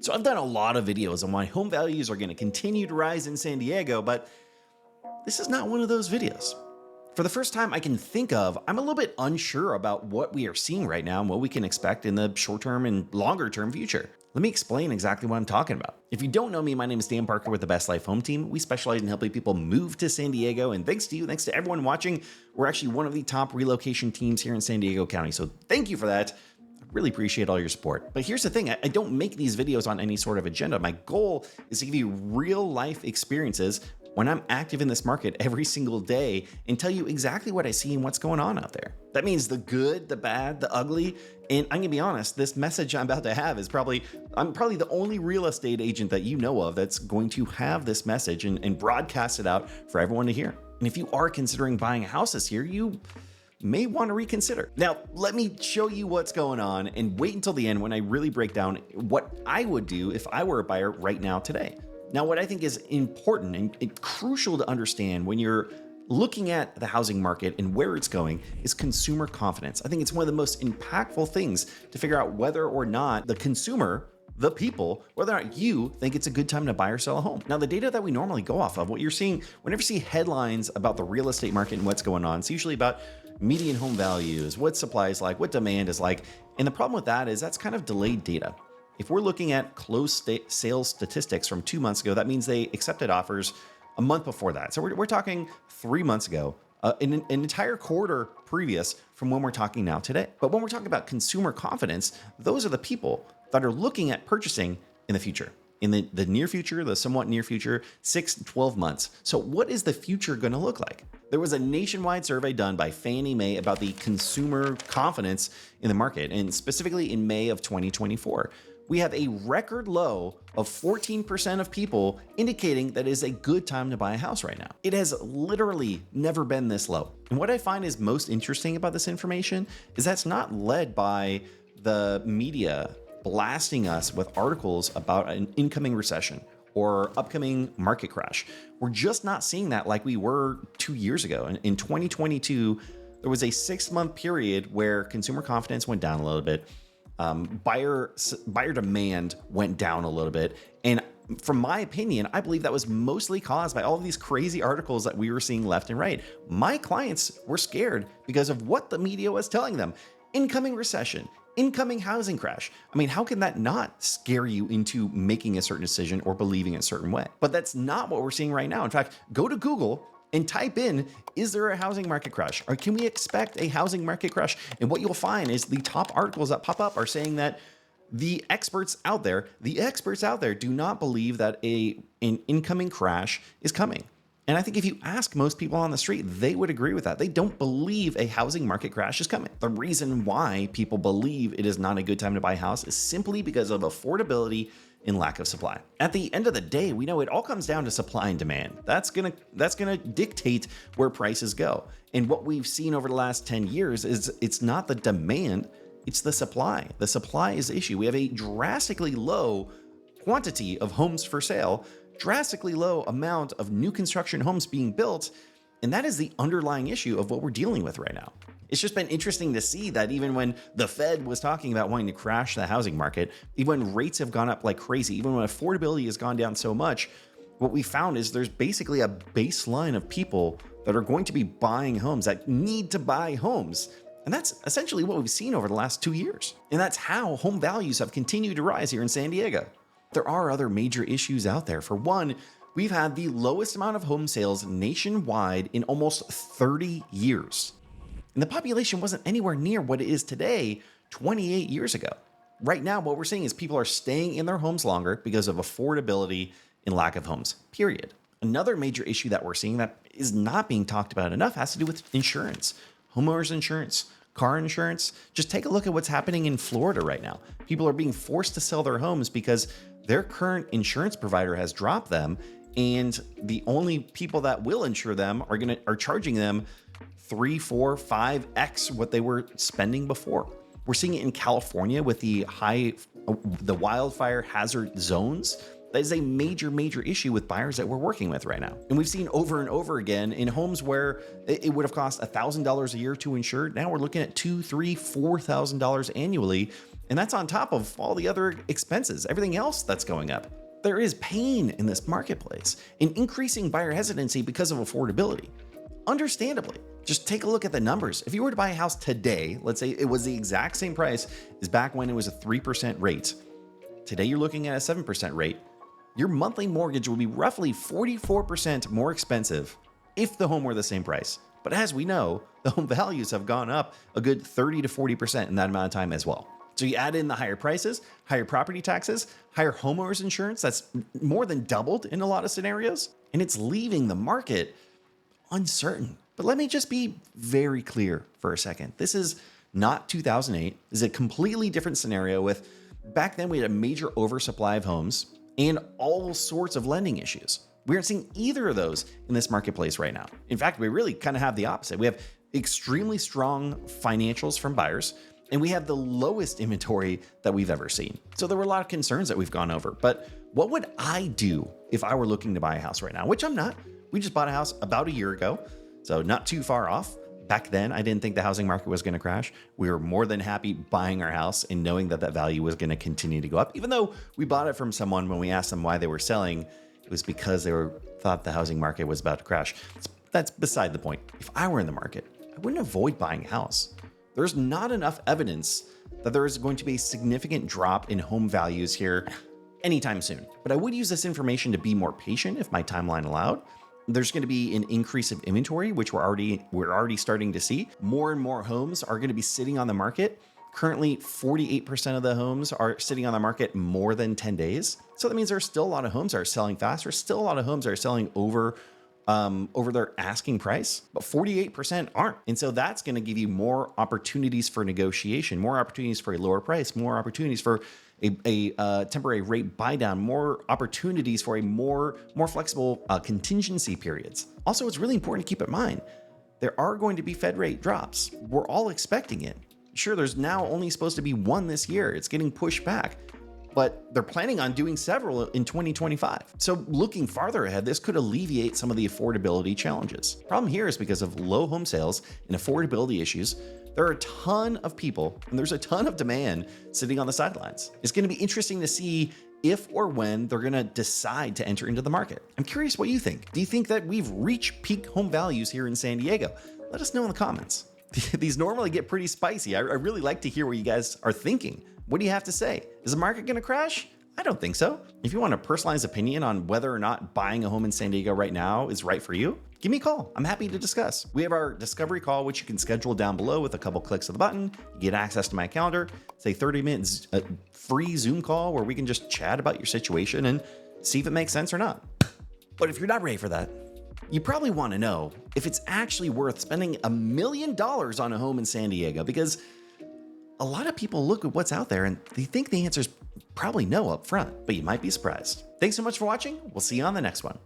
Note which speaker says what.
Speaker 1: So I've done a lot of videos on why home values are going to continue to rise in San Diego, but this is not one of those videos. For the first time I can think of, I'm a little bit unsure about what we are seeing right now and what we can expect in the short-term and longer-term future. Let me explain exactly what I'm talking about. If you don't know me, my name is Dan Parker with the Best Life Home Team. We specialize in helping people move to San Diego, and thanks to you, thanks to everyone watching, we're actually one of the top relocation teams here in San Diego County, so thank you for that. I really appreciate all your support. But here's the thing, I don't make these videos on any sort of agenda. My goal is to give you real life experiences when I'm active in this market every single day and tell you exactly what I see and what's going on out there. That means the good, the bad, the ugly. And I'm gonna be honest, this message I'm about to have is I'm probably the only real estate agent that you know of that's going to have this message and broadcast it out for everyone to hear. And if you are considering buying a house this year, you may want to reconsider. Now, let me show you what's going on and wait until the end when I really break down what I would do if I were a buyer right now today. Now, what I think is important and crucial to understand when you're looking at the housing market and where it's going is consumer confidence. I think it's one of the most impactful things to figure out whether or not the consumer, the people, whether or not you think it's a good time to buy or sell a home. Now, the data that we normally go off of, what you're seeing, whenever you see headlines about the real estate market and what's going on, it's usually about median home values, what supply is like, what demand is like. And the problem with that is that's kind of delayed data. If we're looking at closed sales statistics from 2 months ago, that means they accepted offers a month before that. So we're talking 3 months ago, an entire quarter previous from when we're talking now today. But when we're talking about consumer confidence, those are the people that are looking at purchasing in the future, in the near future, the somewhat near future, 6 to 12 months. So what is the future going to look like? There was a nationwide survey done by Fannie Mae about the consumer confidence in the market, and specifically in May of 2024. We have a record low of 14% of people indicating that it is a good time to buy a house right now. It has literally never been this low. And what I find is most interesting about this information is that's not led by the media blasting us with articles about an incoming recession or upcoming market crash. We're just not seeing that like we were 2 years ago. In 2022, there was a 6-month period where consumer confidence went down a little bit. Buyer demand went down a little bit. And from my opinion, I believe that was mostly caused by all of these crazy articles that we were seeing left and right. My clients were scared because of what the media was telling them. Incoming recession, incoming housing crash. I mean, how can that not scare you into making a certain decision or believing a certain way? But that's not what we're seeing right now. In fact, go to Google and type in, is there a housing market crash? Or can we expect a housing market crash? And what you'll find is the top articles that pop up are saying that the experts out there do not believe that an incoming crash is coming. And I think if you ask most people on the street, they would agree with that. They don't believe a housing market crash is coming. The reason why people believe it is not a good time to buy a house is simply because of affordability and lack of supply. At the end of the day, we know it all comes down to supply and demand. That's gonna dictate where prices go. And what we've seen over the last 10 years is it's not the demand, it's the supply. The supply is the issue. We have a drastically low quantity of homes for sale, drastically low amount of new construction homes being built, and that is the underlying issue of what we're dealing with right now. It's just been interesting to see that even when the Fed was talking about wanting to crash the housing market, even when rates have gone up like crazy, even when affordability has gone down so much, what we found is there's basically a baseline of people that are going to be buying homes, that need to buy homes. And that's essentially what we've seen over the last 2 years. And that's how home values have continued to rise here in San Diego. There are other major issues out there. For one, we've had the lowest amount of home sales nationwide in almost 30 years. And the population wasn't anywhere near what it is today 28 years ago. Right now, what we're seeing is people are staying in their homes longer because of affordability and lack of homes, period. Another major issue that we're seeing that is not being talked about enough has to do with insurance, homeowners insurance, car insurance. Just take a look at what's happening in Florida right now. People are being forced to sell their homes because their current insurance provider has dropped them, and the only people that will insure them are charging them 3, 4, 5x what they were spending before. We're seeing it in California with the wildfire hazard zones. That is a major, major issue with buyers that we're working with right now. And we've seen over and over again in homes where it would have cost $1,000 a year to insure. Now we're looking at $2,000, $3,000, $4,000 annually. And that's on top of all the other expenses, everything else that's going up. There is pain in this marketplace, and increasing buyer hesitancy because of affordability. Understandably, just take a look at the numbers. If you were to buy a house today, let's say it was the exact same price as back when it was a 3% rate. Today you're looking at a 7% rate. Your monthly mortgage will be roughly 44% more expensive if the home were the same price. But as we know, the home values have gone up a good 30 to 40% in that amount of time as well. So you add in the higher prices, higher property taxes, higher homeowners insurance, that's more than doubled in a lot of scenarios, and it's leaving the market uncertain. But let me just be very clear for a second. This is not 2008. This is a completely different scenario with, back then we had a major oversupply of homes and all sorts of lending issues. We aren't seeing either of those in this marketplace right now. In fact, we really kind of have the opposite. We have extremely strong financials from buyers, and we have the lowest inventory that we've ever seen. So there were a lot of concerns that we've gone over. But what would I do if I were looking to buy a house right now? Which I'm not. We just bought a house about a year ago, so not too far off. Back then, I didn't think the housing market was going to crash. We were more than happy buying our house and knowing that that value was going to continue to go up. Even though we bought it from someone, when we asked them why they were selling, it was because they thought the housing market was about to crash. That's beside the point. If I were in the market, I wouldn't avoid buying a house. There's not enough evidence that there is going to be a significant drop in home values here anytime soon. But I would use this information to be more patient if my timeline allowed. There's going to be an increase of inventory, which we're already starting to see. More and more homes are going to be sitting on the market. Currently, 48% of the homes are sitting on the market more than 10 days. So that means there's still a lot of homes that are selling faster. Still a lot of homes that are selling over their asking price, but 48% aren't. And so that's going to give you more opportunities for negotiation, more opportunities for a lower price, more opportunities for a temporary rate buy down, more opportunities for a more flexible contingency periods. Also, it's really important to keep in mind, there are going to be Fed rate drops. We're all expecting it. Sure, there's now only supposed to be one this year. It's getting pushed back, but they're planning on doing several in 2025. So looking farther ahead, this could alleviate some of the affordability challenges. Problem here is because of low home sales and affordability issues, there are a ton of people and there's a ton of demand sitting on the sidelines. It's going to be interesting to see if or when they're going to decide to enter into the market. I'm curious what you think. Do you think that we've reached peak home values here in San Diego? Let us know in the comments. These normally get pretty spicy. I really like to hear what you guys are thinking. What do you have to say? Is the market going to crash? I don't think so. If you want a personalized opinion on whether or not buying a home in San Diego right now is right for you, give me a call. I'm happy to discuss. We have our discovery call, which you can schedule down below with a couple clicks of the button. You get access to my calendar. It's a 30-minute free Zoom call where we can just chat about your situation and see if it makes sense or not. But if you're not ready for that, you probably want to know if it's actually worth spending $1 million on a home in San Diego, because a lot of people look at what's out there and they think the answer is probably no up front, but you might be surprised. Thanks so much for watching. We'll see you on the next one.